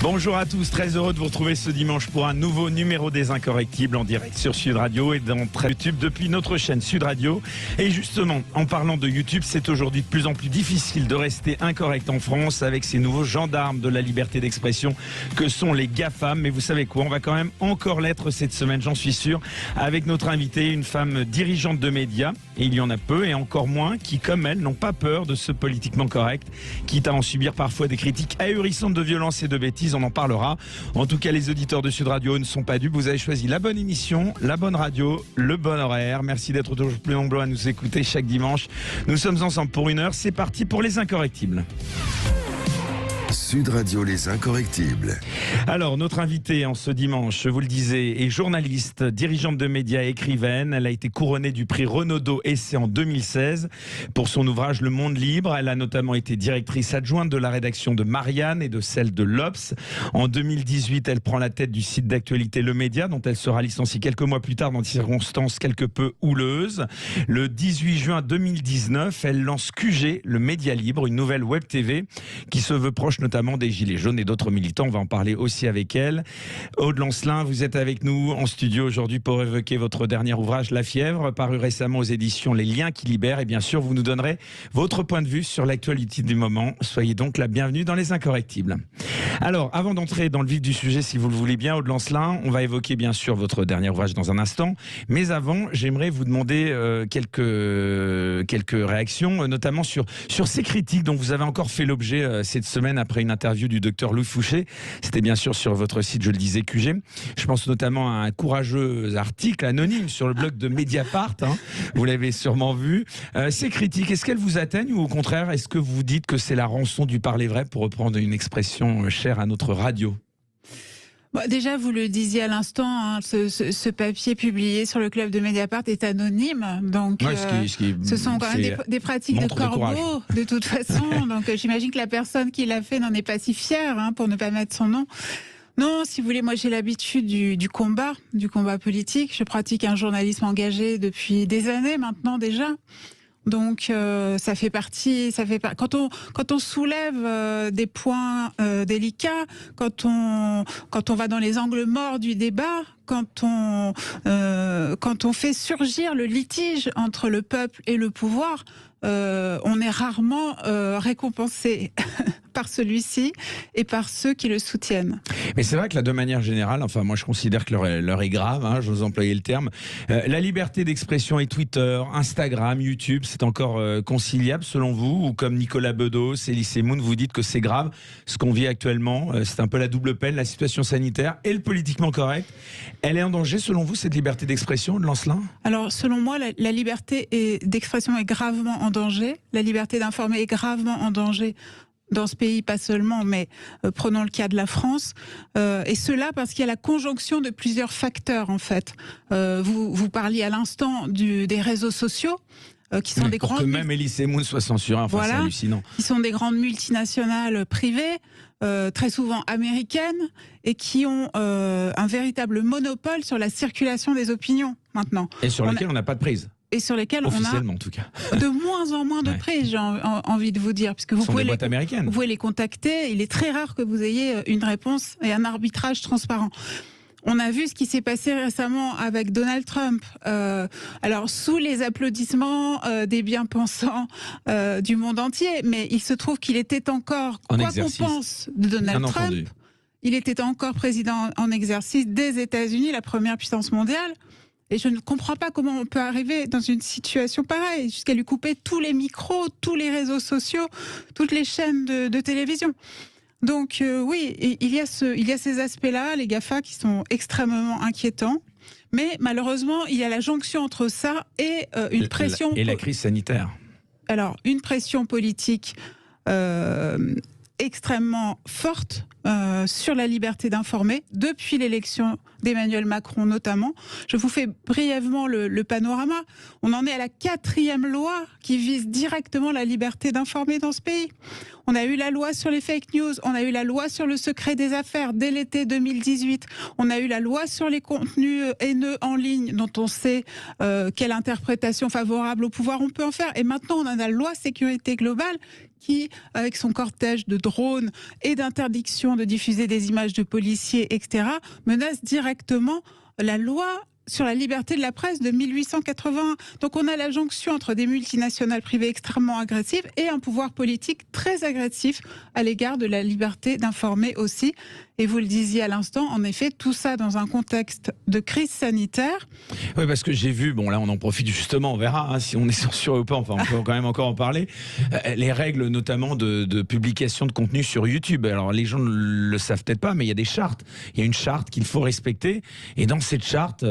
Bonjour à tous, très heureux de vous retrouver ce dimanche pour un nouveau numéro des Incorrectibles en direct sur Sud Radio et dans YouTube depuis notre chaîne Sud Radio. Et justement, en parlant de YouTube, c'est aujourd'hui de plus en plus difficile de rester incorrect en France avec ces nouveaux gendarmes de la liberté d'expression que sont les GAFAM. Mais vous savez quoi, on va quand même encore l'être cette semaine, j'en suis sûr, avec notre invitée, une femme dirigeante de médias. Et il y en a peu et encore moins qui, comme elle, n'ont pas peur de ce politiquement correct, quitte à en subir parfois des critiques ahurissantes de violence et de bêtises. On en parlera. En tout cas, les auditeurs de Sud Radio ne sont pas dupes. Vous avez choisi la bonne émission, la bonne radio, le bon horaire. Merci d'être toujours plus nombreux à nous écouter chaque dimanche. Nous sommes ensemble pour une heure. C'est parti pour les Incorrectibles. Sud Radio, les Incorrectibles. Alors, notre invitée en ce dimanche, je vous le disais, est journaliste, dirigeante de médias et écrivaine. Elle a été couronnée du prix Renaudot Essai en 2016 pour son ouvrage Le Monde Libre. Elle a notamment été directrice adjointe de la rédaction de Marianne et de celle de l'Obs. En 2018, elle prend la tête du site d'actualité Le Média, dont elle sera licenciée quelques mois plus tard dans des circonstances quelque peu houleuses. Le 18 juin 2019, elle lance QG, le Média Libre, une nouvelle web TV qui se veut proche notamment des Gilets jaunes et d'autres militants. On va en parler aussi avec elle. Aude Lancelin, vous êtes avec nous en studio aujourd'hui pour évoquer votre dernier ouvrage La Fièvre, paru récemment aux éditions Les Liens qui libèrent. Et bien sûr, vous nous donnerez votre point de vue sur l'actualité du moment. Soyez donc la bienvenue dans Les Incorrectibles. Alors, avant d'entrer dans le vif du sujet, si vous le voulez bien, Aude Lancelin, on va évoquer bien sûr votre dernier ouvrage dans un instant. Mais avant, j'aimerais vous demander quelques réactions, notamment sur ces critiques dont vous avez encore fait l'objet cette semaine après une interview du docteur Louis Fouché. C'était bien sûr sur votre site, je le disais, QG. Je pense notamment à un courageux article anonyme sur le blog de Mediapart. Vous l'avez sûrement vu. Ces critiques, est-ce qu'elles vous atteignent ou au contraire, est-ce que vous dites que c'est la rançon du parler vrai, pour reprendre une expression chère à notre radio ? Bon, déjà, vous le disiez à l'instant, ce papier publié sur le club de Mediapart est anonyme. Donc, ce sont quand même des pratiques de corbeau, de toute façon. Donc, j'imagine que la personne qui l'a fait n'en est pas si fière, pour ne pas mettre son nom. Non, si vous voulez, moi j'ai l'habitude du combat politique. Je pratique un journalisme engagé depuis des années maintenant déjà. Donc ça fait partie. Quand on soulève des points délicats, quand on va dans les angles morts du débat, quand on fait surgir le litige entre le peuple et le pouvoir, on est rarement récompensé par celui-ci et par ceux qui le soutiennent. Mais c'est vrai que là, de manière générale, enfin moi je considère que l'heure est grave, j'ose employer le terme. La liberté d'expression et Twitter, Instagram, YouTube, c'est encore conciliable selon vous? Ou comme Nicolas Bedos, Elise Moon, vous dites que c'est grave ce qu'on vit actuellement, c'est un peu la double peine, la situation sanitaire et le politiquement correct. Elle est en danger selon vous, cette liberté d'expression de Lancelin? Alors selon moi, la liberté d'expression est gravement en danger, la liberté d'informer est gravement en danger dans ce pays, pas seulement, mais prenons le cas de la France, et cela parce qu'il y a la conjonction de plusieurs facteurs en fait. Vous parliez à l'instant des réseaux sociaux, qui sont des grandes... que même Elise Moon soit censurée, enfin voilà, c'est hallucinant. Qui sont des grandes multinationales privées, très souvent américaines, et qui ont un véritable monopole sur la circulation des opinions maintenant. Et sur lesquelles on n'a pas de prise. Et sur lesquels officiellement, en tout cas, de moins en moins de prise, j'ai envie de vous dire, puisque vous pouvez les contacter. Il est très rare que vous ayez une réponse et un arbitrage transparent. On a vu ce qui s'est passé récemment avec Donald Trump. Alors sous les applaudissements des bien-pensants du monde entier, mais il se trouve qu'il était encore, quoi qu'on pense de Donald Trump, il était encore président en exercice des États-Unis, la première puissance mondiale. Et je ne comprends pas comment on peut arriver dans une situation pareille, jusqu'à lui couper tous les micros, tous les réseaux sociaux, toutes les chaînes de télévision. Donc oui, il y a ces aspects-là, les GAFA, qui sont extrêmement inquiétants. Mais malheureusement, il y a la jonction entre ça et une pression... Et la crise sanitaire. Alors, une pression politique extrêmement forte sur la liberté d'informer, depuis l'élection d'Emmanuel Macron notamment. Je vous fais brièvement le panorama. On en est à la 4e loi qui vise directement la liberté d'informer dans ce pays. On a eu la loi sur les fake news, on a eu la loi sur le secret des affaires dès l'été 2018, on a eu la loi sur les contenus haineux en ligne dont on sait quelle interprétation favorable au pouvoir on peut en faire. Et maintenant on a la loi sécurité globale qui, avec son cortège de drones et d'interdiction de diffuser des images de policiers, etc., menace directement la loi sur la liberté de la presse de 1881. Donc on a la jonction entre des multinationales privées extrêmement agressives et un pouvoir politique très agressif à l'égard de la liberté d'informer aussi. Et vous le disiez à l'instant, en effet, tout ça dans un contexte de crise sanitaire. Oui, parce que j'ai vu, bon là on en profite justement, on verra si on est censuré ou pas, enfin on peut quand même encore en parler, les règles notamment de publication de contenu sur YouTube. Alors les gens ne le savent peut-être pas, mais il y a des chartes. Il y a une charte qu'il faut respecter. Et dans cette charte,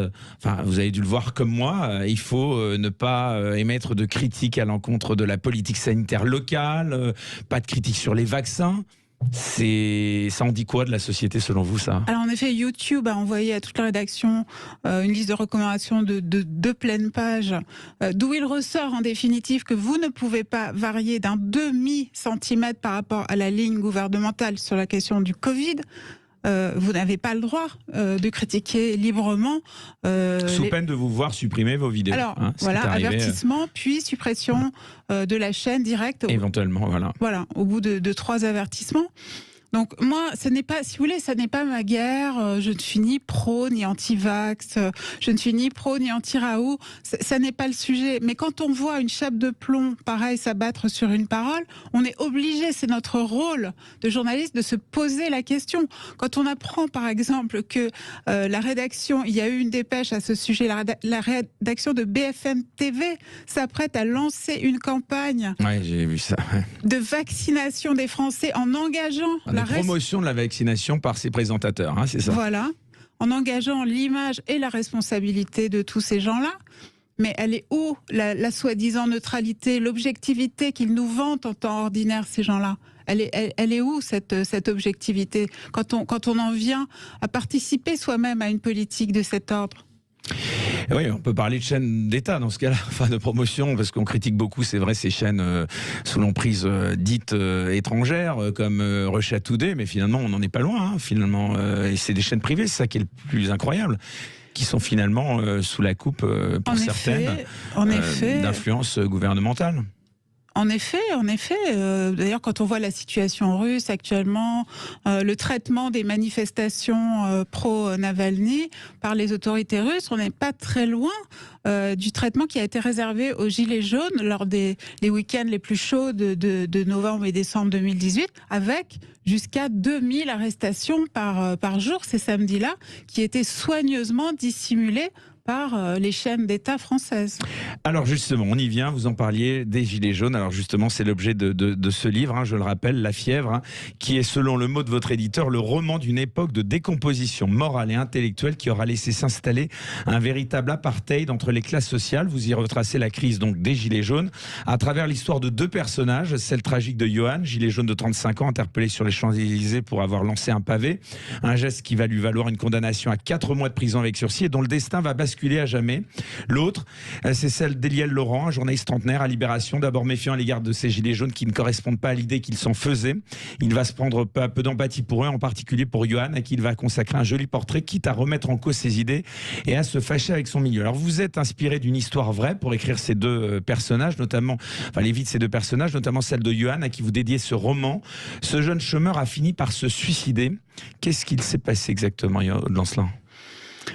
enfin vous avez dû le voir comme moi, il faut ne pas émettre de critiques à l'encontre de la politique sanitaire locale, pas de critiques sur les vaccins. Ça en dit quoi de la société selon vous, ça? Alors en effet, YouTube a envoyé à toute la rédaction une liste de recommandations de pleine page, d'où il ressort en définitive que vous ne pouvez pas varier d'un demi-centimètre par rapport à la ligne gouvernementale sur la question du Covid. Vous n'avez pas le droit de critiquer librement. Sous peine de vous voir supprimer vos vidéos. Alors, voilà, avertissement, puis suppression de la chaîne directe. Éventuellement, voilà. Voilà, au bout de 3 avertissements. Donc moi, ce n'est pas, si vous voulez, ça n'est pas ma guerre. Je ne suis ni pro ni anti-vax. Je ne suis ni pro ni anti-Raoult. Ça n'est pas le sujet. Mais quand on voit une chape de plomb, pareil, s'abattre sur une parole, on est obligé, c'est notre rôle de journaliste, de se poser la question. Quand on apprend, par exemple, que la rédaction, il y a eu une dépêche à ce sujet, la rédaction de BFM TV s'apprête à lancer une campagne j'ai vu ça, de vaccination des Français en engageant la promotion de la vaccination par ses présentateurs, c'est ça. Voilà, en engageant l'image et la responsabilité de tous ces gens-là. Mais elle est où la soi-disant neutralité, l'objectivité qu'ils nous vantent en temps ordinaire, ces gens-là? Elle est où cette objectivité quand on en vient à participer soi-même à une politique de cet ordre? Oui, on peut parler de chaînes d'État dans ce cas-là, enfin de promotion, parce qu'on critique beaucoup, c'est vrai, ces chaînes sous l'emprise dites étrangères, comme Russia Today, mais finalement on n'en est pas loin, finalement, et c'est des chaînes privées, c'est ça qui est le plus incroyable, qui sont finalement sous la coupe, pour certaines, d'influence gouvernementale. En effet. D'ailleurs, quand on voit la situation russe actuellement, le traitement des manifestations pro-Navalny par les autorités russes, on n'est pas très loin du traitement qui a été réservé aux Gilets jaunes lors des week-ends les plus chauds de novembre et décembre 2018, avec jusqu'à 2000 arrestations par jour ces samedis-là, qui étaient soigneusement dissimulées par les chaînes d'État françaises. Alors justement, on y vient, vous en parliez des Gilets jaunes. Alors justement, c'est l'objet de ce livre, je le rappelle, La Fièvre, qui est, selon le mot de votre éditeur, le roman d'une époque de décomposition morale et intellectuelle qui aura laissé s'installer un véritable apartheid entre les classes sociales. Vous y retracez la crise donc des Gilets jaunes à travers l'histoire de 2 personnages, celle tragique de Johan, gilet jaune de 35 ans, interpellé sur les Champs-Élysées pour avoir lancé un pavé, un geste qui va lui valoir une condamnation à 4 mois de prison avec sursis et dont le destin va basculer à jamais. L'autre, c'est celle d'Eliel Laurent, un journaliste trentenaire à Libération, d'abord méfiant à l'égard de ces gilets jaunes qui ne correspondent pas à l'idée qu'ils s'en faisaient. Il va se prendre peu à peu d'empathie pour eux, en particulier pour Johan, à qui il va consacrer un joli portrait, quitte à remettre en cause ses idées et à se fâcher avec son milieu. Alors vous êtes inspiré d'une histoire vraie pour écrire ces 2 personnages, notamment, les vies de ces 2 personnages, notamment celle de Johan, à qui vous dédiez ce roman. Ce jeune chômeur a fini par se suicider. Qu'est-ce qu'il s'est passé exactement, Lancelin ?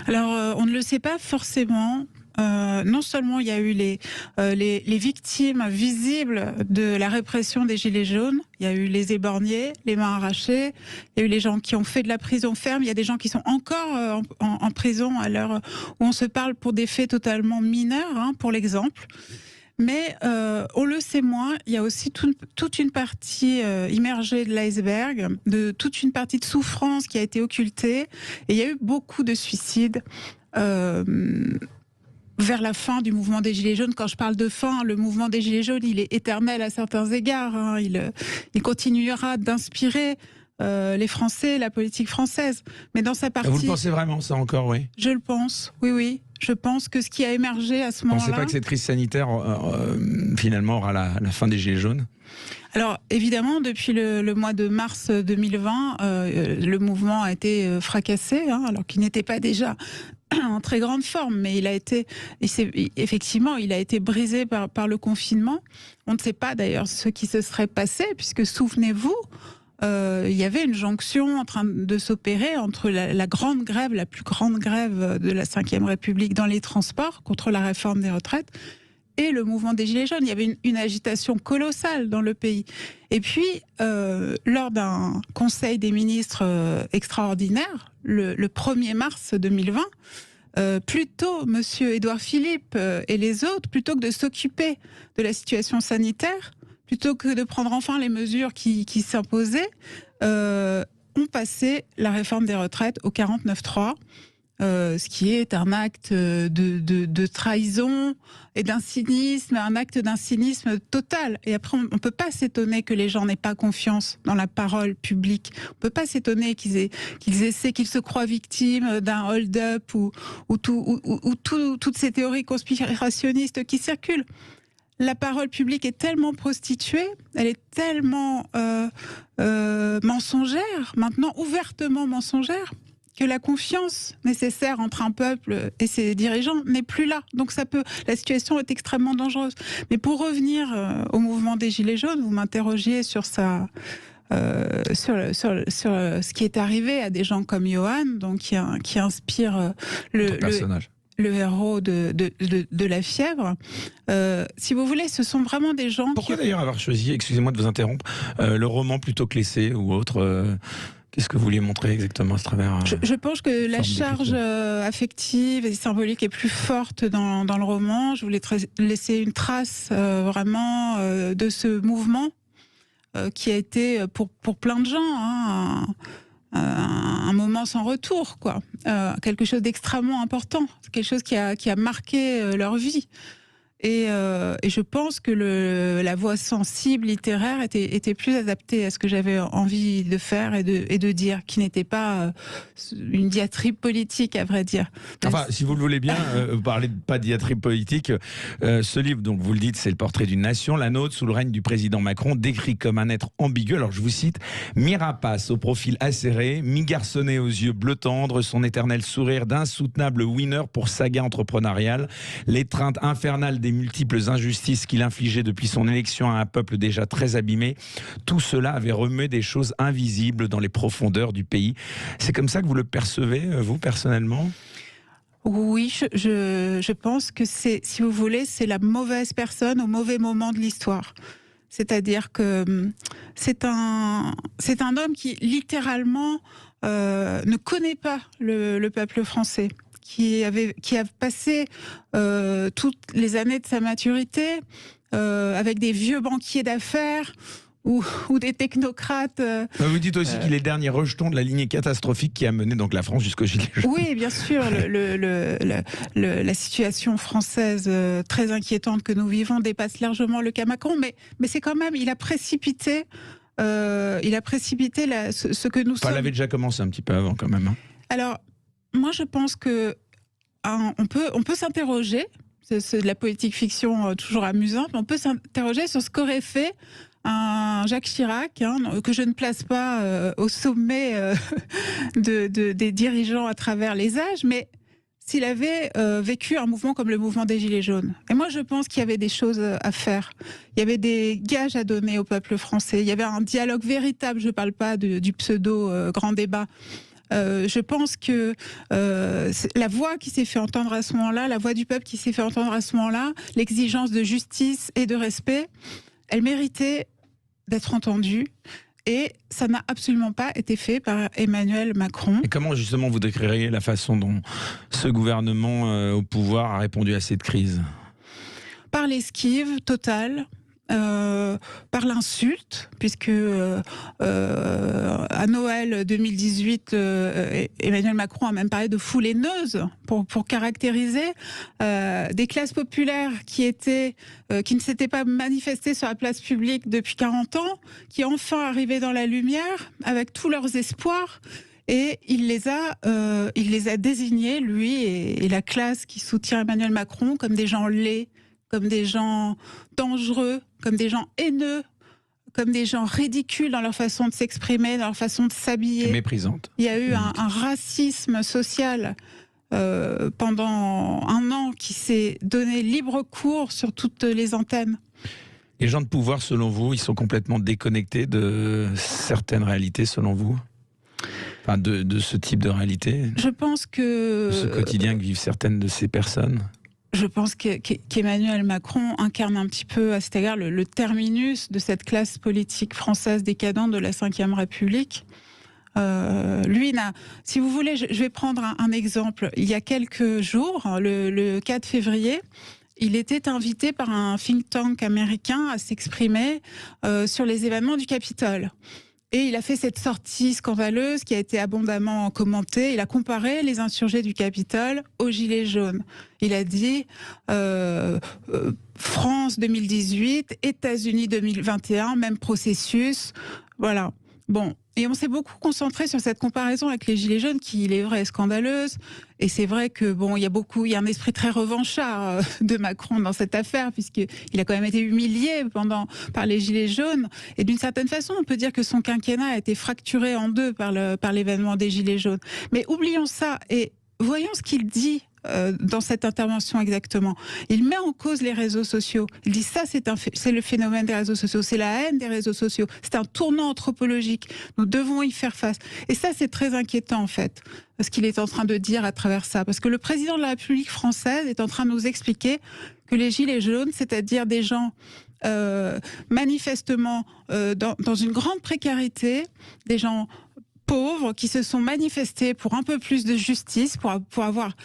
Alors, on ne le sait pas forcément. Non seulement il y a eu les victimes visibles de la répression des Gilets jaunes, il y a eu les éborgnés, les mains arrachées, il y a eu les gens qui ont fait de la prison ferme, il y a des gens qui sont encore en prison à l'heure où on se parle pour des faits totalement mineurs, pour l'exemple. Mais on le sait moins, il y a aussi toute une partie immergée de l'iceberg, de toute une partie de souffrance qui a été occultée. Et il y a eu beaucoup de suicides vers la fin du mouvement des Gilets jaunes. Quand je parle de fin, le mouvement des Gilets jaunes, il est éternel à certains égards. Il continuera d'inspirer les Français, la politique française. Mais dans sa partie... Vous le pensez vraiment, ça encore, oui? Je le pense, oui. Je pense que ce qui a émergé à ce moment-là... Vous ne pensez pas que cette crise sanitaire, finalement, aura la fin des Gilets jaunes? Alors, évidemment, depuis le mois de mars 2020, le mouvement a été fracassé, alors qu'il n'était pas déjà en très grande forme, mais il a été brisé par le confinement. On ne sait pas d'ailleurs ce qui se serait passé, puisque souvenez-vous, il y avait une jonction en train de s'opérer entre la grande grève, la plus grande grève de la Ve République dans les transports contre la réforme des retraites, et le mouvement des Gilets jaunes. Il y avait une agitation colossale dans le pays. Et puis, lors d'un conseil des ministres extraordinaire, le 1er mars 2020, plutôt monsieur Édouard Philippe et les autres, plutôt que de s'occuper de la situation sanitaire, plutôt que de prendre enfin les mesures qui s'imposaient, ont passé la réforme des retraites au 49.3, ce qui est un acte de trahison et d'un cynisme, un acte d'un cynisme total. Et après, on ne peut pas s'étonner que les gens n'aient pas confiance dans la parole publique. On ne peut pas s'étonner qu'ils se croient victimes d'un hold-up ou toutes ces théories conspirationnistes qui circulent. La parole publique est tellement prostituée, elle est tellement mensongère, maintenant ouvertement mensongère, que la confiance nécessaire entre un peuple et ses dirigeants n'est plus là. Donc la situation est extrêmement dangereuse. Mais pour revenir au mouvement des Gilets jaunes, vous m'interrogiez sur ce qui est arrivé à des gens comme Johan, donc qui inspire le héros de La Fièvre. Si vous voulez, ce sont vraiment des gens... Pourquoi d'ailleurs avoir choisi, excusez-moi de vous interrompre, le roman plutôt que l'essai ou autre Qu'est-ce que vous vouliez montrer exactement à ce travers je pense que la charge affective et symbolique est plus forte dans le roman. Je voulais laisser une trace vraiment de ce mouvement qui a été pour plein de gens un moment sans retour, quoi. Quelque chose d'extrêmement important, quelque chose qui a marqué leur vie. Et je pense que la voix sensible littéraire était plus adaptée à ce que j'avais envie de faire et de dire, qui n'était pas une diatribe politique, à vrai dire. Enfin, si vous le voulez bien, vous parlez pas de diatribe politique. Ce livre, donc vous le dites, c'est le portrait d'une nation, la nôtre, sous le règne du président Macron, décrit comme un être ambigu. Alors je vous cite: mi-rapace au profil acéré, mi-garçonné aux yeux bleu tendre, son éternel sourire d'insoutenable winner pour saga entrepreneuriale, l'étreinte infernale des multiples injustices qu'il infligeait depuis son élection à un peuple déjà très abîmé. Tout cela avait remué des choses invisibles dans les profondeurs du pays. C'est comme ça que vous le percevez, vous, personnellement ? Oui, je pense que c'est, si vous voulez, c'est la mauvaise personne au mauvais moment de l'histoire. C'est-à-dire que c'est un homme qui, littéralement, ne connaît pas le peuple français. Qui a passé toutes les années de sa maturité avec des vieux banquiers d'affaires ou des technocrates. Vous dites aussi qu'il est le dernier rejeton de la lignée catastrophique qui a mené donc la France jusqu'au Gilets jaunes. Oui, bien sûr. La situation française très inquiétante que nous vivons dépasse largement le cas Macron, mais c'est quand même, il a précipité ce que nous sommes. Elle avait déjà commencé un petit peu avant quand même. Hein. Alors, moi, je pense que on peut s'interroger, c'est de la politique fiction toujours amusante, mais on peut s'interroger sur ce qu'aurait fait un Jacques Chirac, que je ne place pas au sommet des dirigeants à travers les âges, mais s'il avait vécu un mouvement comme le mouvement des Gilets jaunes. Et moi, je pense qu'il y avait des choses à faire. Il y avait des gages à donner au peuple français. Il y avait un dialogue véritable, je ne parle pas du pseudo grand débat. Je pense que la voix qui s'est fait entendre à ce moment-là, la voix du peuple qui s'est fait entendre à ce moment-là, l'exigence de justice et de respect, elle méritait d'être entendue. Et ça n'a absolument pas été fait par Emmanuel Macron. Et comment justement vous décririez la façon dont ce gouvernement au pouvoir a répondu à cette crise ? Par l'esquive totale. Par l'insulte, puisque à Noël 2018, Emmanuel Macron a même parlé de foule haineuse pour caractériser des classes populaires qui ne s'étaient pas manifestées sur la place publique depuis 40 ans, qui enfin arrivaient dans la lumière avec tous leurs espoirs. Et il les a désignés, lui et la classe qui soutient Emmanuel Macron, comme des gens laids, comme des gens dangereux, comme des gens haineux, comme des gens ridicules dans leur façon de s'exprimer, dans leur façon de s'habiller. Méprisante. Il y a eu un racisme social pendant un an, qui s'est donné libre cours sur toutes les antennes. Les gens de pouvoir, selon vous, ils sont complètement déconnectés de certaines réalités, selon vous ? Enfin, de ce type de réalité ? Je pense que... De ce quotidien que vivent certaines de ces personnes ? Je pense qu'Emmanuel Macron incarne un petit peu à cet égard le terminus de cette classe politique française décadente de la Ve République. Lui, si vous voulez, je vais prendre un exemple. Il y a quelques jours, le 4 février, il était invité par un think tank américain à s'exprimer sur les événements du Capitole. Et il a fait cette sortie scandaleuse qui a été abondamment commentée. Il a comparé les insurgés du Capitole aux Gilets jaunes. Il a dit France 2018, États-Unis 2021, même processus. Voilà. Bon. Et on s'est beaucoup concentré sur cette comparaison avec les Gilets jaunes, qui, il est vrai, est scandaleuse. Et c'est vrai que bon, il y a un esprit très revanchard de Macron dans cette affaire, puisqu'il a quand même été humilié par les Gilets jaunes. Et d'une certaine façon, on peut dire que son quinquennat a été fracturé en deux par l'événement des Gilets jaunes. Mais oublions ça et voyons ce qu'il dit dans cette intervention exactement. Il met en cause les réseaux sociaux. Il dit ça, c'est le phénomène des réseaux sociaux, c'est la haine des réseaux sociaux, c'est un tournant anthropologique. Nous devons y faire face. Et ça, c'est très inquiétant en fait, ce qu'il est en train de dire à travers ça. Parce que le président de la République française est en train de nous expliquer que les gilets jaunes, c'est-à-dire des gens manifestement dans une grande précarité, des gens pauvres qui se sont manifestés pour un peu plus de justice, pour avoir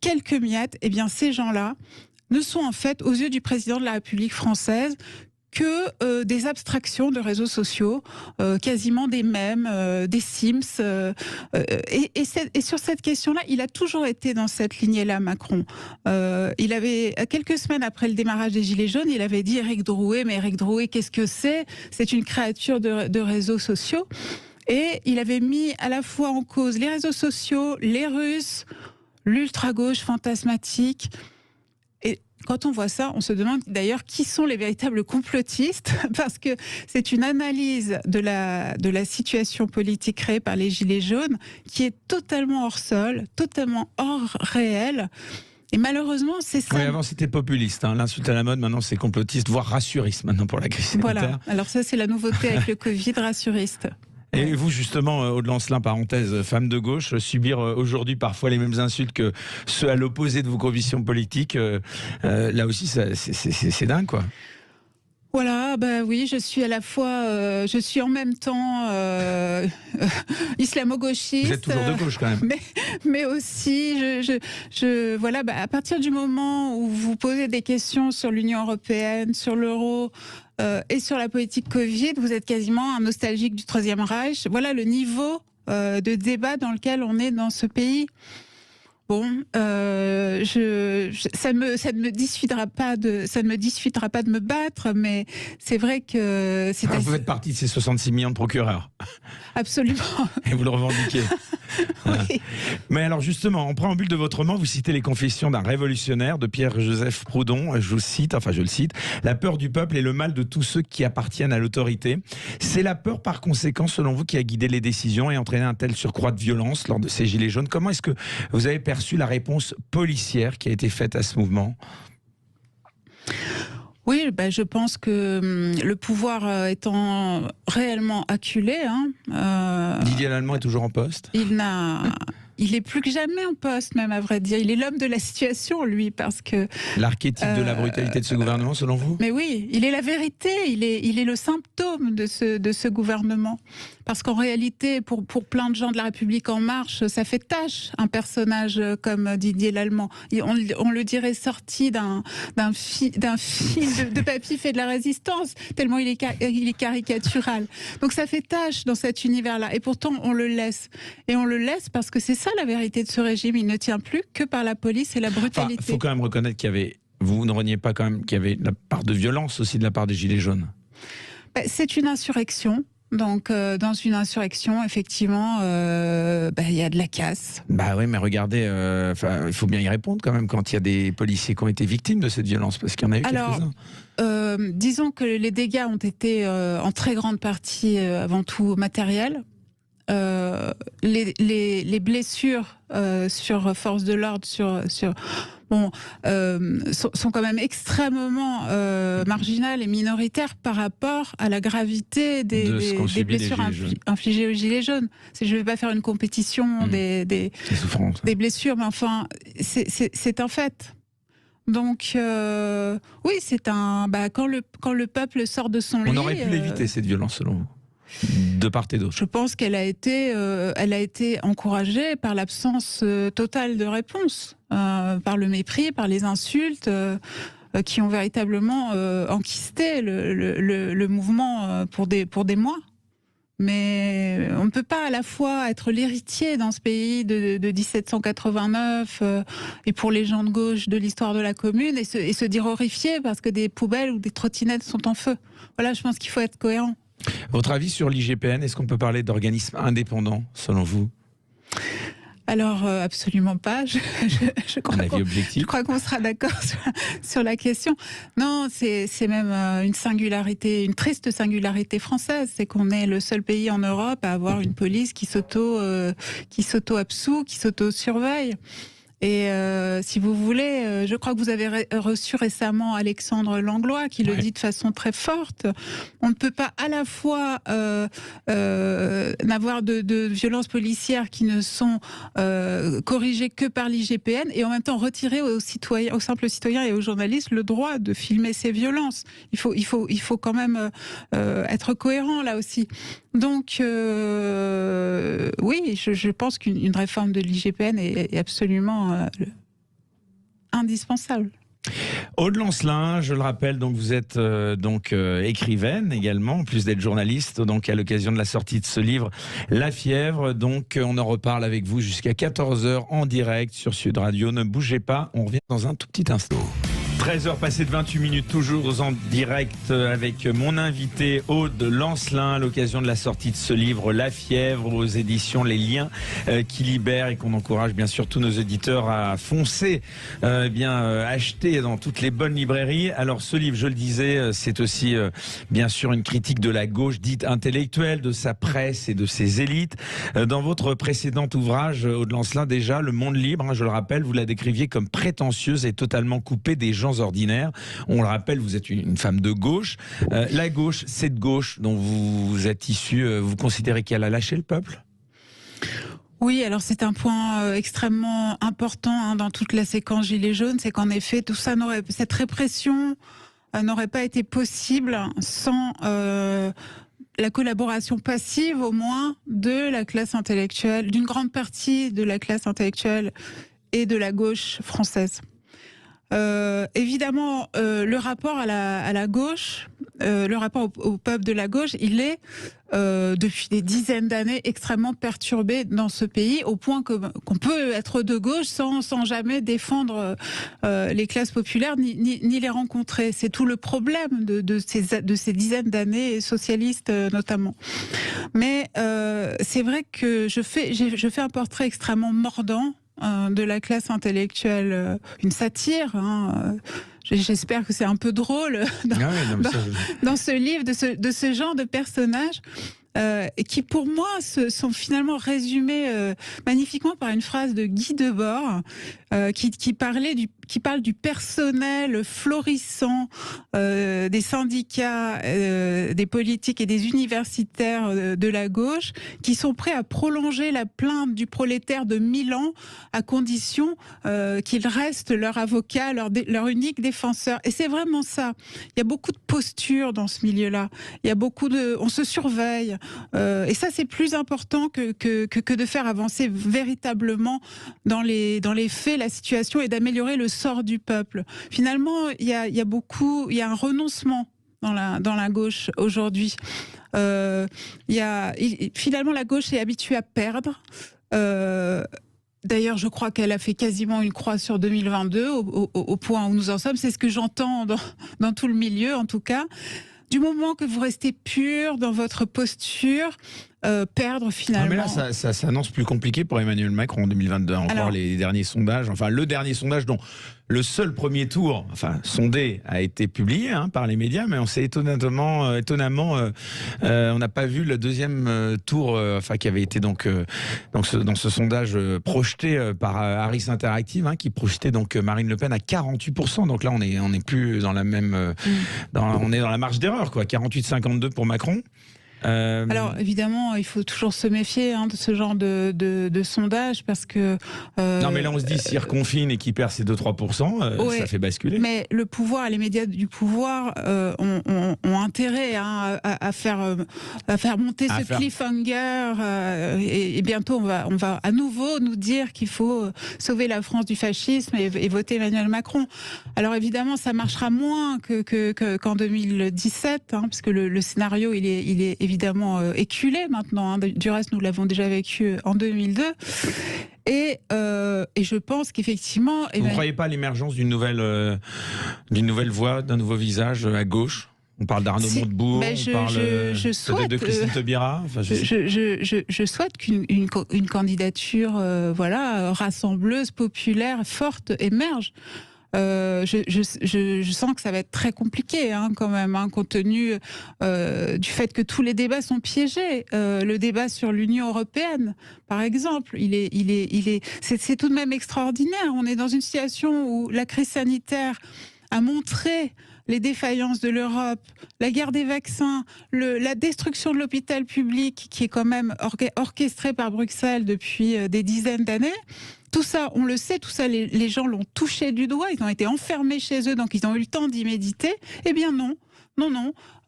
quelques miettes, eh bien ces gens-là ne sont en fait, aux yeux du président de la République française, que des abstractions de réseaux sociaux, quasiment des mèmes, des Sims. Et sur cette question-là, il a toujours été dans cette lignée-là, Macron. Il avait, quelques semaines après le démarrage des Gilets jaunes, il avait dit Éric Drouet, mais Éric Drouet, qu'est-ce que c'est ? C'est une créature de réseaux sociaux. Et il avait mis à la fois en cause les réseaux sociaux, les Russes, l'ultra-gauche fantasmatique. Et quand on voit ça, on se demande d'ailleurs qui sont les véritables complotistes, parce que c'est une analyse de la situation politique créée par les Gilets jaunes qui est totalement hors sol, totalement hors réel. Et malheureusement, c'est ça. Oui, avant c'était populiste, hein. L'insulte à la mode, maintenant c'est complotiste, voire rassuriste maintenant pour la crise sanitaire. Voilà, alors ça c'est la nouveauté avec le Covid, rassuriste. Et vous, justement, Aude Lancelin, parenthèse, femme de gauche, subir aujourd'hui parfois les mêmes insultes que ceux à l'opposé de vos convictions politiques, là aussi, c'est dingue, quoi. Voilà, bah oui, je suis à la fois, je suis en même temps islamo-gauchiste. Vous êtes toujours de gauche quand même. Mais aussi, voilà, bah, à partir du moment où vous posez des questions sur l'Union européenne, sur l'euro et sur la politique Covid, vous êtes quasiment un nostalgique du Troisième Reich. Voilà le niveau de débat dans lequel on est dans ce pays. Bon, ça ne me dissuadera pas de me battre, mais c'est vrai que c'est Vous faites partie de ces 66 millions de procureurs. Absolument. Et vous le revendiquez. Oui. Mais alors justement, en préambule de votre roman, vous citez les confessions d'un révolutionnaire de Pierre-Joseph Proudhon. Je le cite, la peur du peuple est le mal de tous ceux qui appartiennent à l'autorité. C'est la peur par conséquent, selon vous, qui a guidé les décisions et entraîné un tel surcroît de violence lors de ces Gilets jaunes. Comment est-ce que vous avez perçu la réponse policière qui a été faite à ce mouvement ? Oui, ben je pense que le pouvoir étant réellement acculé... Didier Lallement est toujours en poste ? Il est plus que jamais en poste, même à vrai dire. Il est l'homme de la situation, lui, parce que... L'archétype de la brutalité de ce gouvernement, selon vous ? Mais oui, il est la vérité, il est le symptôme de ce gouvernement. Parce qu'en réalité, pour plein de gens de la République En Marche, ça fait tâche, un personnage comme Didier Lallement. On le dirait sorti d'un film de Papy fait de la résistance, tellement il est caricatural. Donc ça fait tâche dans cet univers-là. Et pourtant, on le laisse. Et on le laisse parce que c'est ça la vérité de ce régime. Il ne tient plus que par la police et la brutalité. Il faut quand même reconnaître qu'il y avait... Vous ne reniez pas quand même qu'il y avait la part de violence aussi de la part des Gilets jaunes ? C'est une insurrection. Donc, dans une insurrection, effectivement, il y a de la casse. Bah oui, mais regardez, il faut bien y répondre quand même quand il y a des policiers qui ont été victimes de cette violence, parce qu'il y en a eu quelques-uns. Disons que les dégâts ont été en très grande partie, avant tout, matériels. les blessures sur force de l'ordre, sont quand même extrêmement marginales et minoritaires par rapport à la gravité des blessures infligées aux Gilets jaunes. Je ne vais pas faire une compétition des blessures, mais enfin, c'est un fait. Donc, oui, c'est quand le peuple sort de son lit... On aurait pu l'éviter, cette violence, selon vous, de part et d'autre. Je pense qu'elle a été encouragée par l'absence totale de réponse, par le mépris, par les insultes, qui ont véritablement enquisté le mouvement pour des mois. Mais on ne peut pas à la fois être l'héritier dans ce pays de 1789 et pour les gens de gauche de l'histoire de la commune et se dire horrifié parce que des poubelles ou des trottinettes sont en feu. Voilà, je pense qu'il faut être cohérent. Votre avis sur l'IGPN, est-ce qu'on peut parler d'organisme indépendant, selon vous ? Alors, absolument pas. Je crois qu'on sera d'accord sur la question. Non, c'est même une singularité, une triste singularité française. C'est qu'on est le seul pays en Europe à avoir une police qui s'auto-absout, qui s'auto-surveille. Et si vous voulez, je crois que vous avez reçu récemment Alexandre Langlois qui le dit de façon très forte. On ne peut pas à la fois n'avoir de violences policières qui ne sont corrigées que par l'IGPN et en même temps retirer aux simples citoyens et aux journalistes le droit de filmer ces violences. Il faut quand même être cohérent là aussi. Donc, oui, je pense qu'une réforme de l'IGPN est absolument indispensable. Aude Lancelin, je le rappelle, donc vous êtes écrivaine également, en plus d'être journaliste, donc à l'occasion de la sortie de ce livre La Fièvre. Donc on en reparle avec vous jusqu'à 14h en direct sur Sud Radio. Ne bougez pas, on revient dans un tout petit instant. 13h passées de 28 minutes, toujours en direct avec mon invité Aude Lancelin à l'occasion de la sortie de ce livre La Fièvre aux éditions Les Liens qui libèrent et qu'on encourage bien sûr tous nos auditeurs à foncer, acheter dans toutes les bonnes librairies. Alors ce livre, je le disais, c'est aussi bien sûr une critique de la gauche dite intellectuelle, de sa presse et de ses élites. Dans votre précédent ouvrage, Aude Lancelin, déjà, Le Monde Libre, je le rappelle, vous la décriviez comme prétentieuse et totalement coupée des gens ordinaires. On le rappelle, vous êtes une femme de gauche. La gauche, cette gauche dont vous êtes issue, vous considérez qu'elle a lâché le peuple ? Oui, alors c'est un point extrêmement important dans toute la séquence Gilets jaunes, c'est qu'en effet, cette répression n'aurait pas été possible sans la collaboration passive, au moins, de la classe intellectuelle, d'une grande partie de la classe intellectuelle et de la gauche française. Évidemment, le rapport à la gauche, le rapport au peuple de la gauche, il est depuis des dizaines d'années extrêmement perturbé dans ce pays, au point qu'on peut être de gauche sans jamais défendre les classes populaires ni les rencontrer. C'est tout le problème de ces dizaines d'années socialistes notamment. Mais c'est vrai que je fais un portrait extrêmement mordant de la classe intellectuelle, une satire. J'espère que c'est un peu drôle dans ce livre, de ce genre de personnages. Qui pour moi sont finalement résumés magnifiquement par une phrase de Guy Debord qui parle du personnel florissant des syndicats, des politiques et des universitaires de la gauche qui sont prêts à prolonger la plainte du prolétaire de 1000 ans à condition qu'il reste leur avocat, leur unique défenseur. Et c'est vraiment ça. Il y a beaucoup de postures dans ce milieu-là. Il y a on se surveille. Et ça, c'est plus important que de faire avancer véritablement dans les faits la situation et d'améliorer le sort du peuple. Finalement, il y a un renoncement dans la gauche aujourd'hui. Finalement, la gauche est habituée à perdre. D'ailleurs, je crois qu'elle a fait quasiment une croix sur 2022 au point où nous en sommes. C'est ce que j'entends dans tout le milieu, en tout cas. Du moment que vous restez pur dans votre posture, perdre finalement. Mais là, ça s'annonce plus compliqué pour Emmanuel Macron en 2022. Encore les derniers sondages, enfin le dernier sondage dont le seul premier tour, enfin sondé, a été publié par les médias, mais on s'est étonnamment, on n'a pas vu le deuxième tour, qui avait été dans ce sondage projeté par Harris Interactive, qui projetait donc Marine Le Pen à 48%. Donc là, on est plus dans la même, on est dans la marge d'erreur, quoi. 48-52 pour Macron. Alors évidemment, il faut toujours se méfier de ce genre de sondage parce que... Non mais là on se dit s'il reconfine et qu'il perd ses 2-3%, ça fait basculer. Mais le pouvoir, les médias du pouvoir ont intérêt à faire monter ce cliffhanger et bientôt on va à nouveau nous dire qu'il faut sauver la France du fascisme et voter Emmanuel Macron. Alors évidemment ça marchera moins qu'en 2017 parce que le scénario il est évidemment éculé maintenant. Du reste, nous l'avons déjà vécu en 2002. Et je pense qu'effectivement... Vous ne croyez pas à l'émergence d'une nouvelle voix, d'un nouveau visage à gauche ? On parle d'Arnaud Montebourg, on parle peut-être de Christine Taubira. Je souhaite qu'une candidature rassembleuse, populaire, forte émerge. Je sens que ça va être très compliqué quand même, compte tenu du fait que tous les débats sont piégés. Le débat sur l'Union européenne, par exemple, c'est tout de même extraordinaire. On est dans une situation où la crise sanitaire a montré les défaillances de l'Europe, la guerre des vaccins, la destruction de l'hôpital public qui est quand même orchestrée par Bruxelles depuis des dizaines d'années. Tout ça, on le sait, tout ça, les gens l'ont touché du doigt, ils ont été enfermés chez eux, donc ils ont eu le temps d'y méditer. Eh bien non.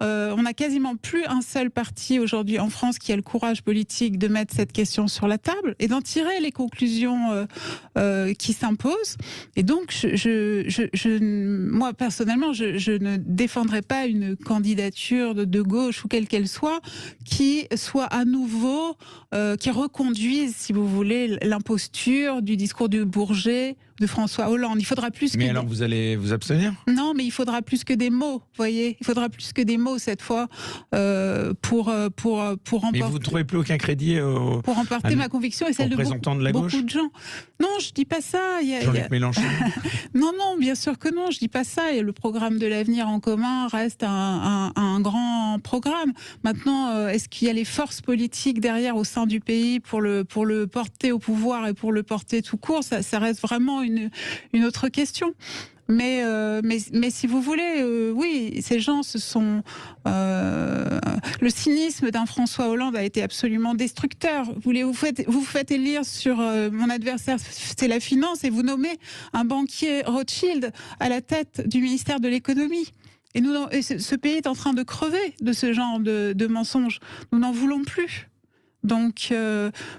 On n'a quasiment plus un seul parti aujourd'hui en France qui a le courage politique de mettre cette question sur la table et d'en tirer les conclusions qui s'imposent. Et donc, moi personnellement, je ne défendrai pas une candidature de gauche ou quelle qu'elle soit qui soit à nouveau, qui reconduise, si vous voulez, l'imposture du discours du Bourget, de François Hollande. Il faudra plus. Mais alors vous allez vous abstenir ? Non, mais il faudra plus que des mots, vous voyez. Il faudra plus que des mots cette fois pour remporter. Mais vous ne trouvez plus aucun crédit pour remporter ma conviction et celle de beaucoup de gens. Non, je dis pas ça. Jean-Luc Mélenchon. Non, bien sûr que non. Je dis pas ça. Et le programme de l'avenir en commun reste un grand programme. Maintenant, est-ce qu'il y a les forces politiques derrière au sein du pays pour le porter au pouvoir et pour le porter tout court ? Ça reste vraiment une autre question. Mais si vous voulez, oui, ces gens se sont... le cynisme d'un François Hollande a été absolument destructeur. Vous faites élire sur mon adversaire, c'est la finance, et vous nommez un banquier Rothschild à la tête du ministère de l'économie. Et ce pays est en train de crever de ce genre de mensonges. Nous n'en voulons plus. Donc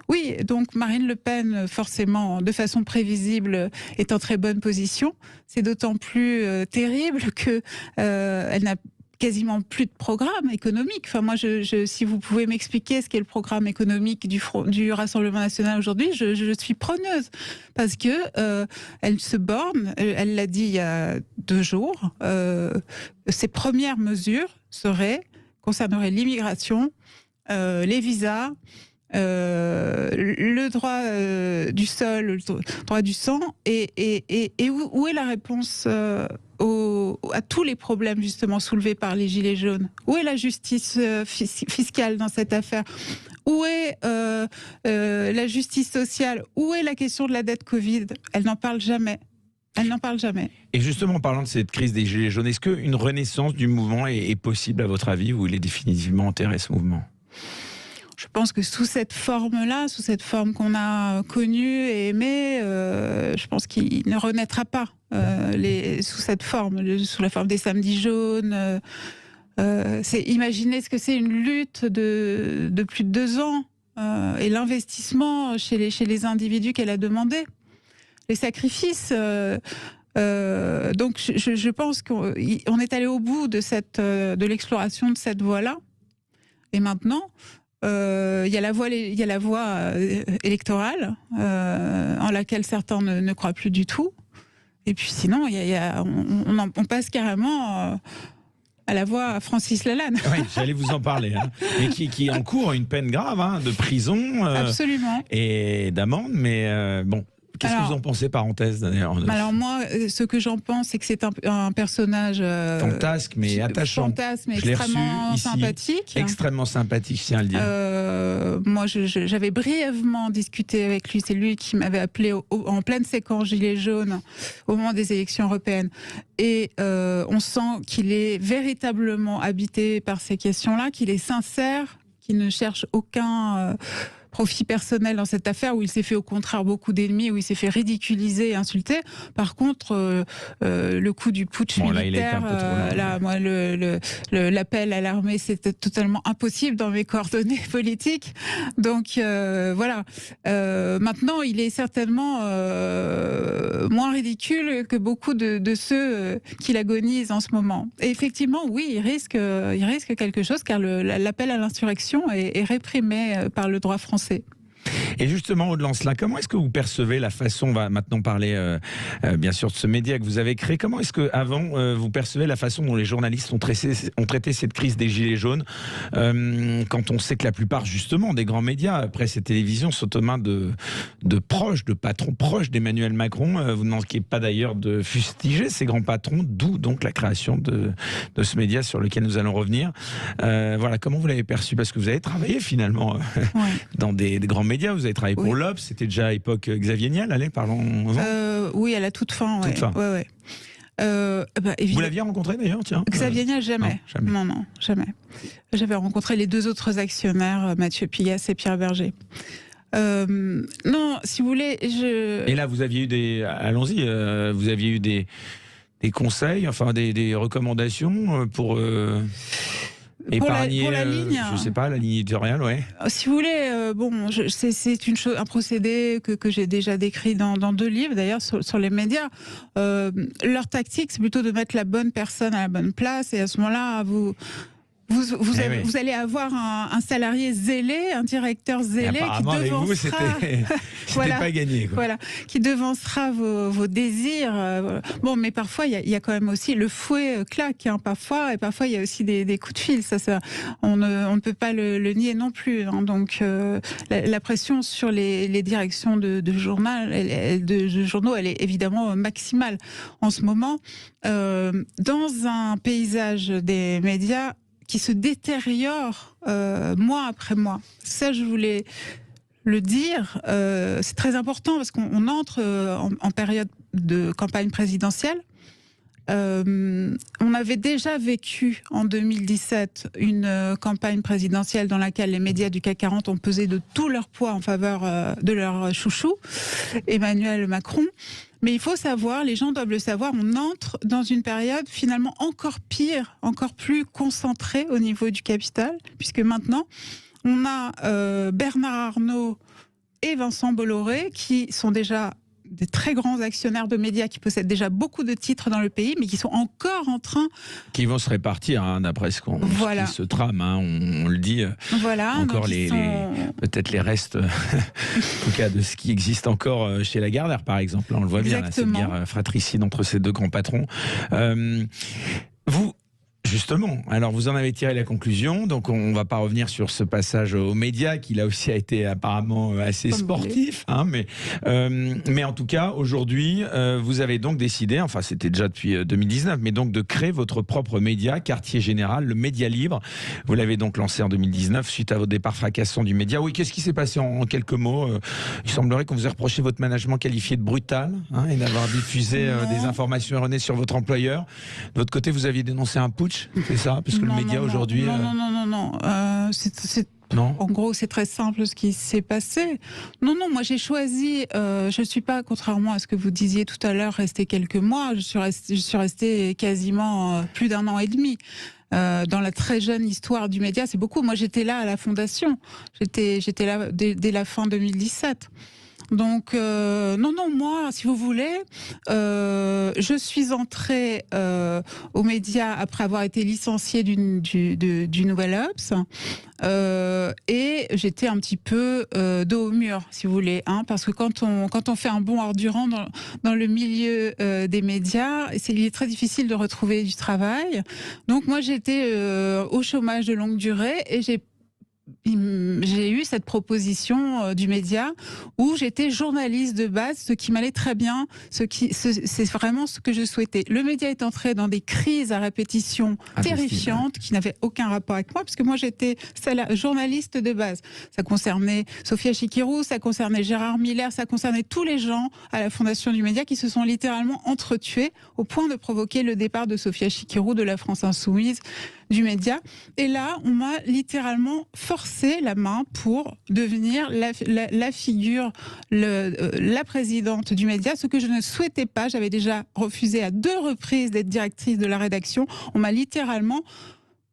oui, donc Marine Le Pen, forcément, de façon prévisible, est en très bonne position. C'est d'autant plus terrible que elle n'a quasiment plus de programme économique. Enfin, moi, si vous pouvez m'expliquer ce qu'est le programme économique du Rassemblement national aujourd'hui, je suis preneuse. Parce que elle se borne, elle l'a dit il y a 2 jours, ses premières mesures concerneraient l'immigration, les visas, le droit du sol, le droit du sang, et où est la réponse à tous les problèmes justement soulevés par les Gilets jaunes ? Où est la justice fiscale dans cette affaire ? Où est la justice sociale ? Où est la question de la dette Covid ? Elle n'en parle jamais. Elle n'en parle jamais. Et justement, en parlant de cette crise des Gilets jaunes, est-ce qu'une renaissance du mouvement est possible à votre avis, ou il est définitivement enterré, ce mouvement ? Je pense que sous cette forme-là, sous cette forme qu'on a connue et aimée, je pense qu'il ne renaîtra pas sous cette forme, sous la forme des samedis jaunes. Imaginez ce que c'est une lutte de plus de 2 ans et l'investissement chez les individus qu'elle a demandé, les sacrifices. Donc je pense qu'on est allé au bout de l'exploration de cette voie-là. Et maintenant, il y a la voie électorale en laquelle certains ne croient plus du tout. Et puis sinon, on passe carrément à la voix Francis Lalanne. Oui, j'allais vous en parler. Hein. Et qui encourt une peine grave, hein, de prison. Absolument. Et d'amende, mais bon. Qu'est-ce que vous en pensez, parenthèse, d'ailleurs? Alors moi, ce que j'en pense, c'est que c'est un personnage... fantasque, mais attachant. Fantasque, mais extrêmement sympathique. Extrêmement sympathique, je tiens à le dire. Moi, j'avais brièvement discuté avec lui. C'est lui qui m'avait appelé en pleine séquence Gilets jaunes au moment des élections européennes. Et on sent qu'il est véritablement habité par ces questions-là, qu'il est sincère, qu'il ne cherche aucun... profit personnel dans cette affaire où il s'est fait au contraire beaucoup d'ennemis, où il s'est fait ridiculiser et insulter. Par contre, le coup du putsch militaire, là, moi, l'appel à l'armée, c'était totalement impossible dans mes coordonnées politiques. Donc voilà. Maintenant, il est certainement moins ridicule que beaucoup de ceux qui l'agonisent en ce moment. Et effectivement, oui, il risque quelque chose, car l'appel à l'insurrection est réprimé par le droit français. Et justement, au-delà de cela, comment est-ce que vous percevez la façon, on va maintenant parler bien sûr de ce média que vous avez créé, comment est-ce que avant vous percevez la façon dont les journalistes ont traité cette crise des Gilets jaunes, quand on sait que la plupart justement des grands médias, presse et télévision, sont aux mains de proches, de patrons proches d'Emmanuel Macron. Vous ne manquez pas d'ailleurs de fustiger ces grands patrons, d'où donc la création de ce média sur lequel nous allons revenir. Voilà, comment vous l'avez perçu? Parce que vous avez travaillé finalement dans des grands médias. Vous avez travaillé pour l'Obs, c'était déjà à l'époque Xavier Niel, allez, parlons. Oui, à la toute fin. Toute fin. Ouais. Vous l'aviez rencontré d'ailleurs, tiens? Xavier Niel, jamais. Non, jamais. J'avais rencontré les deux autres actionnaires, Mathieu Pigasse et Pierre Berger. Non, si vous voulez, Et là, vous aviez eu allons-y, vous aviez eu des conseils, enfin des recommandations pour épargner, pour la ligne, je sais pas, la ligne éditoriale, ouais. Si vous voulez, c'est un procédé que j'ai déjà décrit dans 2 livres, d'ailleurs, sur les médias. Leur tactique, c'est plutôt de mettre la bonne personne à la bonne place, et à ce moment-là, vous allez avoir un salarié zélé, un directeur zélé qui devancera... C'était pas gagné, quoi. Voilà, qui devancera vos désirs. Bon, mais parfois, il y a quand même aussi le fouet claque, hein, parfois, et parfois, il y a aussi des coups de fil. On ne peut pas le nier non plus. Hein. Donc, la pression sur les directions de journaux, elle est évidemment maximale en ce moment. Dans un paysage des médias qui se détériore mois après mois. Ça, je voulais le dire. C'est très important parce qu'on entre en période de campagne présidentielle. On avait déjà vécu en 2017 une campagne présidentielle dans laquelle les médias du CAC 40 ont pesé de tout leur poids en faveur de leur chouchou, Emmanuel Macron. Mais il faut savoir, les gens doivent le savoir, on entre dans une période finalement encore pire, encore plus concentrée au niveau du capital, puisque maintenant, on a Bernard Arnault et Vincent Bolloré qui sont déjà des très grands actionnaires de médias qui possèdent déjà beaucoup de titres dans le pays, mais qui sont encore en train... Qui vont se répartir, hein, d'après ce qui se trame, hein, on le dit. Voilà. Encore peut-être les restes, en tout cas, de ce qui existe encore chez Lagardère, par exemple. Là, on le voit bien, là, cette guerre fratricide entre ces deux grands patrons. Justement, alors vous en avez tiré la conclusion, donc on ne va pas revenir sur ce passage aux médias qui là aussi a été apparemment assez sportif, hein, mais en tout cas aujourd'hui vous avez donc décidé, enfin c'était déjà depuis 2019, mais donc de créer votre propre média, Quartier Général, le Média Libre. Vous l'avez donc lancé en 2019 suite à vos départs fracassants du média. Oui, qu'est-ce qui s'est passé en quelques mots? Il semblerait qu'on vous ait reproché votre management qualifié de brutal, hein, et d'avoir diffusé des informations erronées sur votre employeur. De votre côté, vous aviez dénoncé un putsch. C'est ça, parce que le média aujourd'hui... Non. Non. En gros, c'est très simple ce qui s'est passé. Non, moi j'ai choisi, je ne suis pas, contrairement à ce que vous disiez tout à l'heure, restée quelques mois, je suis restée quasiment plus d'1 an et demi. Dans la très jeune histoire du média, c'est beaucoup. Moi j'étais là à la fondation, j'étais là dès la fin 2017. Donc, non, moi, si vous voulez, je suis entrée aux médias après avoir été licenciée du Nouvel Obs. Et j'étais un petit peu dos au mur, si vous voulez, hein, parce que quand on fait un bond hors du rang dans le milieu des médias, il est très difficile de retrouver du travail. Donc moi, j'étais au chômage de longue durée et j'ai eu cette proposition du média où j'étais journaliste de base, ce qui m'allait très bien, c'est vraiment ce que je souhaitais. Le média est entré dans des crises à répétition terrifiantes qui n'avaient aucun rapport avec moi, parce que moi j'étais journaliste de base. Ça concernait Sophia Chikirou, ça concernait Gérard Miller, ça concernait tous les gens à la Fondation du Média qui se sont littéralement entretués au point de provoquer le départ de Sophia Chikirou de la France Insoumise, du média. Et là, on m'a littéralement forcé la main pour devenir la figure, la présidente du média, ce que je ne souhaitais pas. J'avais déjà refusé à 2 reprises d'être directrice de la rédaction. On m'a littéralement...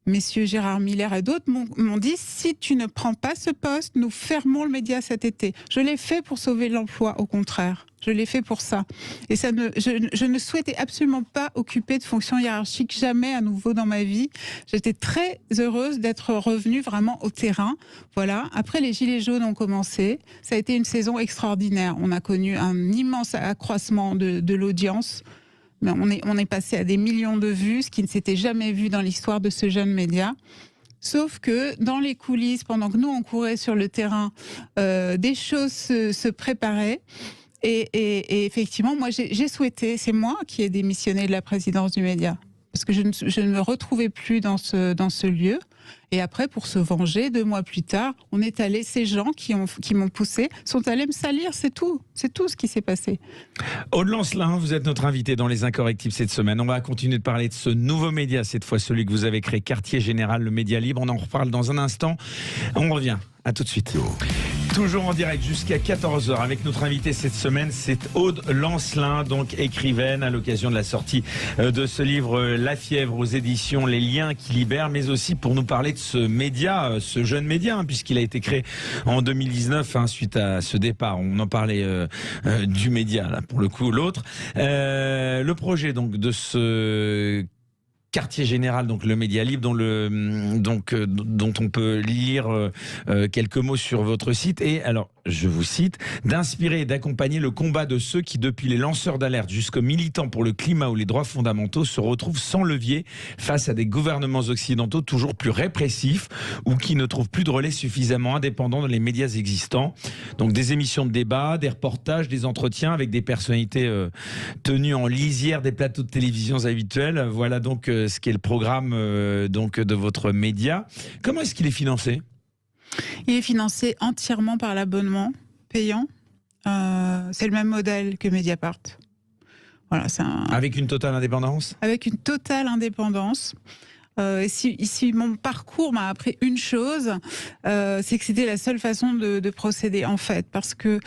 Messieurs Gérard Miller et d'autres m'ont dit, si tu ne prends pas ce poste, nous fermons le média cet été. Je l'ai fait pour sauver l'emploi, au contraire. Je l'ai fait pour ça. Et je ne souhaitais absolument pas occuper de fonction hiérarchique, jamais à nouveau dans ma vie. J'étais très heureuse d'être revenue vraiment au terrain. Voilà. Après, les Gilets jaunes ont commencé. Ça a été une saison extraordinaire. On a connu un immense accroissement de l'audience. Mais on est passé à des millions de vues, ce qui ne s'était jamais vu dans l'histoire de ce jeune média. Sauf que dans les coulisses, pendant que nous on courait sur le terrain, des choses se préparaient. Et effectivement, moi j'ai souhaité, c'est moi qui ai démissionné de la présidence du média, parce que je ne me retrouvais plus dans ce lieu. Et après, pour se venger, 2 mois plus tard, on est allé, ces gens qui m'ont poussé, sont allés me salir, c'est tout ce qui s'est passé. Aude Lancelin, vous êtes notre invité dans Les Incorrectibles cette semaine. On va continuer de parler de ce nouveau média, cette fois celui que vous avez créé, Quartier Général, le média libre. On en reparle dans un instant. On revient, à tout de suite. Toujours en direct jusqu'à 14h avec notre invité cette semaine, c'est Aude Lancelin, donc écrivaine à l'occasion de la sortie de ce livre La Fièvre aux éditions Les Liens qui libèrent, mais aussi pour nous parler de ce média, ce jeune média, puisqu'il a été créé en 2019 suite à ce départ. On en parlait du média, là pour le coup, l'autre. Le projet donc de ce Quartier Général, donc le média libre, dont on peut lire quelques mots sur votre site. Et alors, je vous cite, d'inspirer et d'accompagner le combat de ceux qui, depuis les lanceurs d'alerte jusqu'aux militants pour le climat ou les droits fondamentaux, se retrouvent sans levier face à des gouvernements occidentaux toujours plus répressifs ou qui ne trouvent plus de relais suffisamment indépendants dans les médias existants. Donc des émissions de débat, des reportages, des entretiens avec des personnalités tenues en lisière des plateaux de télévision habituels. Voilà donc ce qu'est le programme de votre média. Comment est-ce qu'il est financé ? Il est financé entièrement par l'abonnement payant. C'est le même modèle que Mediapart. Voilà, avec une totale indépendance ? Avec une totale indépendance. Ici, mon parcours m'a appris une chose, c'est que c'était la seule façon de procéder en fait, parce que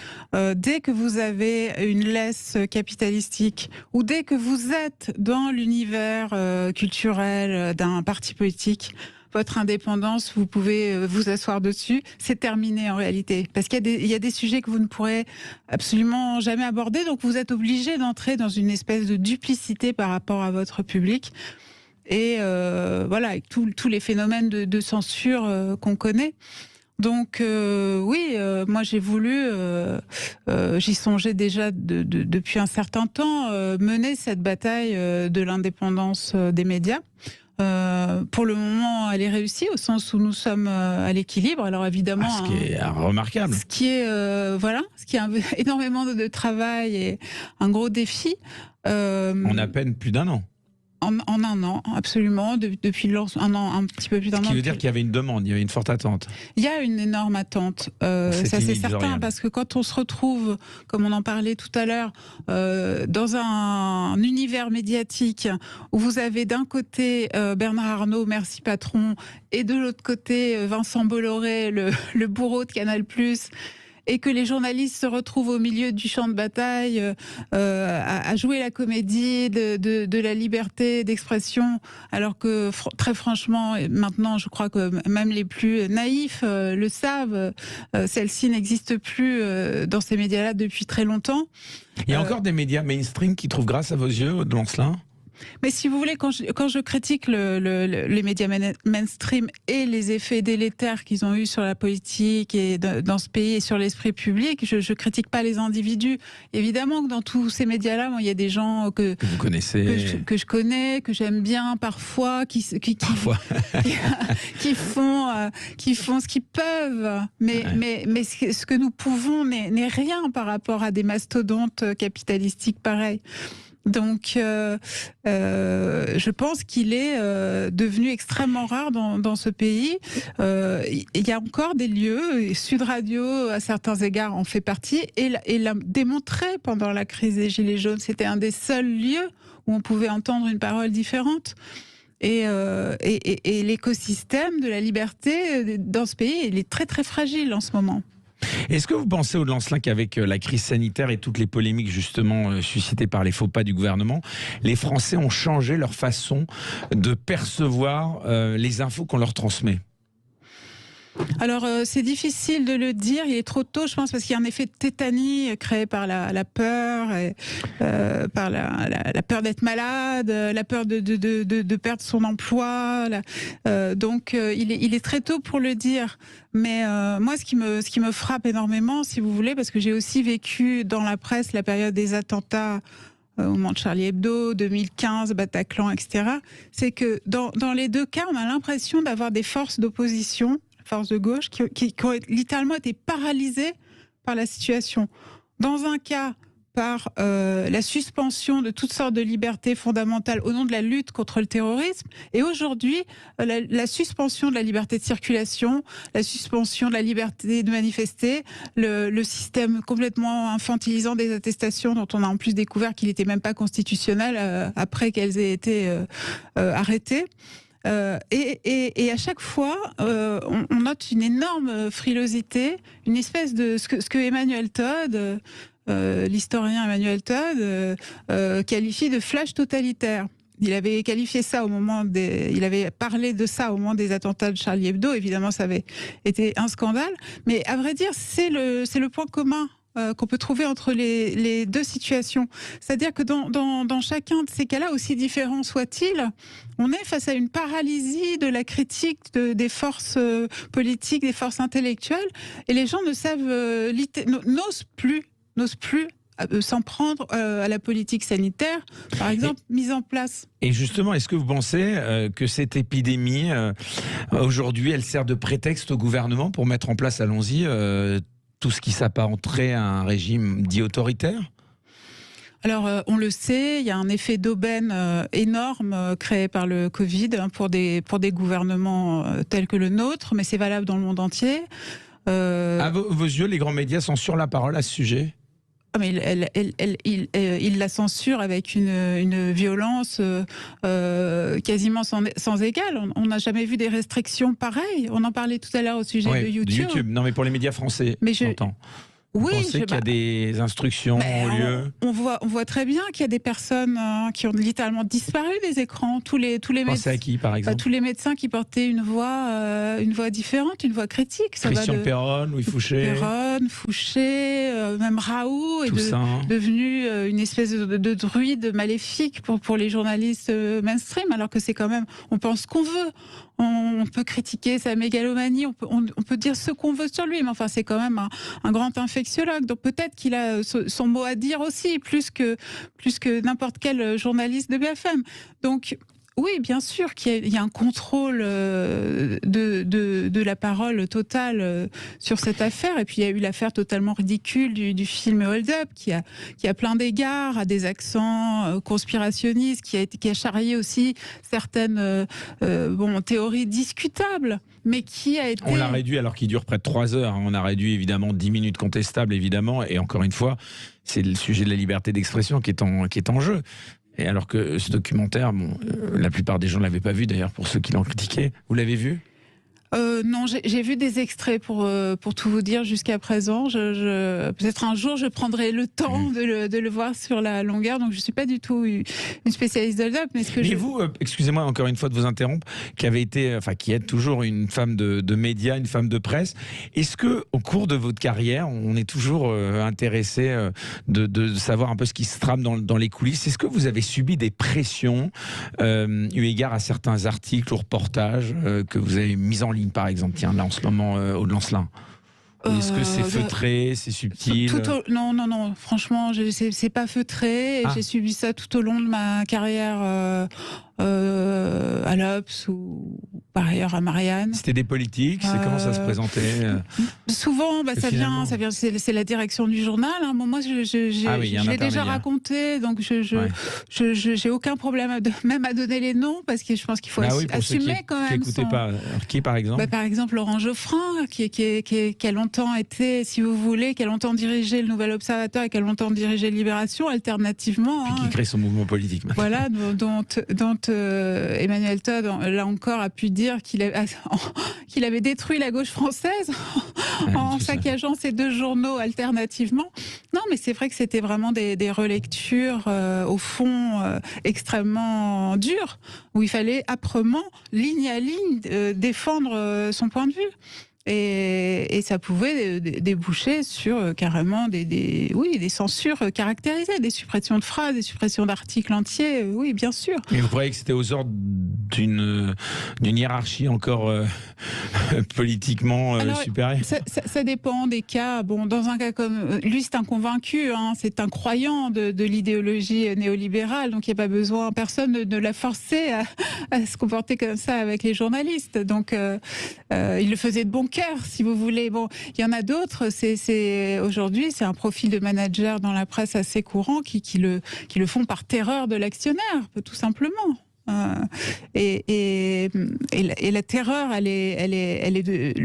dès que vous avez une laisse capitalistique ou dès que vous êtes dans l'univers culturel d'un parti politique, votre indépendance, vous pouvez vous asseoir dessus, c'est terminé en réalité. Parce qu'il y a des sujets que vous ne pourrez absolument jamais aborder, donc vous êtes obligé d'entrer dans une espèce de duplicité par rapport à votre public. Et voilà, avec tous les phénomènes de censure qu'on connaît. Donc oui, moi j'ai voulu, j'y songeais déjà depuis un certain temps, mener cette bataille de l'indépendance des médias. Pour le moment, elle est réussie au sens où nous sommes à l'équilibre. Alors évidemment, ce qui est remarquable. Ce qui est énormément de travail et un gros défi. En à peine plus d'1 an. En 1 an, absolument, depuis un an, un petit peu plus d'1 an. Ce qui veut dire qu'il y avait une demande, il y avait une forte attente. Il y a une énorme attente, ça c'est certain, parce que quand on se retrouve, comme on en parlait tout à l'heure, dans un univers médiatique où vous avez d'un côté Bernard Arnault, merci patron, et de l'autre côté Vincent Bolloré, le bourreau de Canal+, et que les journalistes se retrouvent au milieu du champ de bataille à jouer la comédie de la liberté d'expression, alors que très franchement, maintenant je crois que même les plus naïfs le savent, celle-ci n'existe plus dans ces médias-là depuis très longtemps. Il y a encore des médias mainstream qui trouvent grâce à vos yeux, de Lancelin ? Mais si vous voulez, quand je critique les médias mainstream et les effets délétères qu'ils ont eu sur la politique et dans ce pays et sur l'esprit public, je critique pas les individus. Évidemment que dans tous ces médias-là, moi, il y a des gens que vous connaissez, que je connais, que j'aime bien parfois, qui font ce qu'ils peuvent. Mais ce que nous pouvons n'est rien par rapport à des mastodontes capitalistiques pareils. Donc, je pense qu'il est devenu extrêmement rare dans ce pays. Il y a encore des lieux, et Sud Radio, à certains égards, en fait partie, et l'a démontré pendant la crise des Gilets jaunes. C'était un des seuls lieux où on pouvait entendre une parole différente. Et l'écosystème de la liberté dans ce pays, il est très très fragile en ce moment. Est-ce que vous pensez, Aude Lancelin, qu'avec la crise sanitaire et toutes les polémiques justement suscitées par les faux pas du gouvernement, les Français ont changé leur façon de percevoir les infos qu'on leur transmet ? Alors, c'est difficile de le dire, il est trop tôt, je pense, parce qu'il y a un effet de tétanie créé par la peur, et, par la peur d'être malade, la peur de perdre son emploi. Donc, il est très tôt pour le dire. Mais moi, ce qui me frappe énormément, si vous voulez, parce que j'ai aussi vécu dans la presse la période des attentats, au moment de Charlie Hebdo, 2015, Bataclan, etc., c'est que dans les deux cas, on a l'impression d'avoir des forces d'opposition, forces de gauche, qui ont littéralement été paralysées par la situation. Dans un cas, par la suspension de toutes sortes de libertés fondamentales au nom de la lutte contre le terrorisme, et aujourd'hui, la suspension de la liberté de circulation, la suspension de la liberté de manifester, le système complètement infantilisant des attestations, dont on a en plus découvert qu'il n'était même pas constitutionnel après qu'elles aient été arrêtées. Et à chaque fois, on note une énorme frilosité, une espèce de ce que Emmanuel Todd, l'historien Emmanuel Todd, qualifie de flash totalitaire. Il avait qualifié ça il avait parlé de ça au moment des attentats de Charlie Hebdo. Évidemment, ça avait été un scandale. Mais à vrai dire, c'est le point commun qu'on peut trouver entre les deux situations. C'est-à-dire que dans chacun de ces cas-là, aussi différents soient-ils, on est face à une paralysie de la critique des forces politiques, des forces intellectuelles, et les gens n'osent plus s'en prendre à la politique sanitaire, par exemple, mise en place. Et justement, est-ce que vous pensez que cette épidémie, aujourd'hui, elle sert de prétexte au gouvernement pour mettre en place, allons-y, tout ce qui s'apparenterait à un régime dit autoritaire ? Alors, on le sait, il y a un effet d'aubaine énorme créé par le Covid pour des gouvernements tels que le nôtre, mais c'est valable dans le monde entier. À vos yeux, les grands médias censurent la parole à ce sujet ? Ah, mais il la censure avec une violence quasiment sans égale. On n'a jamais vu des restrictions pareilles. On en parlait tout à l'heure au sujet de YouTube. Non, mais pour les médias français, j'entends. Vous pensez qu'il y a des instructions au lieu ? On voit très bien qu'il y a des personnes qui ont littéralement disparu des écrans. Tous les médecins. À qui, par exemple ? Tous les médecins qui portaient une voix différente, une voix critique. Christian Perron, Louis Fouché. Même Raoult est devenu une espèce de druide maléfique pour les journalistes mainstream, alors que c'est quand même, on pense qu'on veut. On peut critiquer sa mégalomanie, on peut dire ce qu'on veut sur lui, mais enfin c'est quand même un grand infectiologue, donc peut-être qu'il a son mot à dire aussi, plus que n'importe quel journaliste de BFM. Donc oui, bien sûr qu'il y a un contrôle de la parole totale sur cette affaire. Et puis il y a eu l'affaire totalement ridicule du film Hold Up, qui a plein d'égards, à des accents conspirationnistes, qui a charrié aussi certaines théories discutables, mais qui a été... On l'a réduit alors qu'il dure près de 3 heures. On a réduit évidemment 10 minutes contestables, évidemment. Et encore une fois, c'est le sujet de la liberté d'expression qui est en jeu. Et alors que ce documentaire, la plupart des gens ne l'avaient pas vu d'ailleurs, pour ceux qui l'ont critiqué. Vous l'avez vu ? Non, j'ai vu des extraits pour tout vous dire jusqu'à présent. Peut-être un jour je prendrai le temps de le voir sur la longueur. Donc je suis pas du tout une spécialiste de hold-up. Mais vous, excusez-moi encore une fois de vous interrompre, qui êtes toujours une femme de médias, une femme de presse. Est-ce que au cours de votre carrière, on est toujours intéressé de savoir un peu ce qui se trame dans les coulisses? Est-ce que vous avez subi des pressions eu égard à certains articles ou reportages que vous avez mis en ligne, par exemple, tiens, là en ce moment, au Lancelin? Est-ce que c'est feutré, c'est subtil? Non, franchement, c'est pas feutré. J'ai subi ça tout au long de ma carrière à l'Obs ou par ailleurs à Marianne. C'était des politiques? Comment ça se présentait? Souvent, ça vient. C'est la direction du journal. Hein. Bon, moi, je l'ai déjà raconté, donc j'ai aucun problème même à donner les noms, parce que je pense qu'il faut assumer quand même. Qui pas. Alors, qui, par exemple? Par exemple, Laurent Geoffrin, qui a longtemps été, si vous voulez, qui a longtemps dirigé le Nouvel Observateur et qui a longtemps dirigé Libération, alternativement. Puis qui crée son mouvement politique. Maintenant. Voilà, dont Emmanuel Todd, là encore, a pu dire qu'il avait détruit la gauche française en saccageant ces deux journaux alternativement. Non, mais c'est vrai que c'était vraiment des relectures, au fond, extrêmement dures, où il fallait âprement, ligne à ligne, défendre son point de vue. Et ça pouvait déboucher sur carrément des censures caractérisées, des suppressions de phrases, des suppressions d'articles entiers, oui, bien sûr. Mais vous croyez que c'était aux ordres d'une hiérarchie encore politiquement supérieure? Ça dépend des cas. Bon, dans un cas comme lui, c'est un convaincu, hein, c'est un croyant de l'idéologie néolibérale, donc il n'y a pas besoin, personne ne l'a forcé à se comporter comme ça avec les journalistes. Donc il le faisait de bon cœur, si vous voulez. Bon, il y en a d'autres. Aujourd'hui, c'est un profil de manager dans la presse assez courant qui le font par terreur de l'actionnaire, tout simplement. Et la terreur, elle est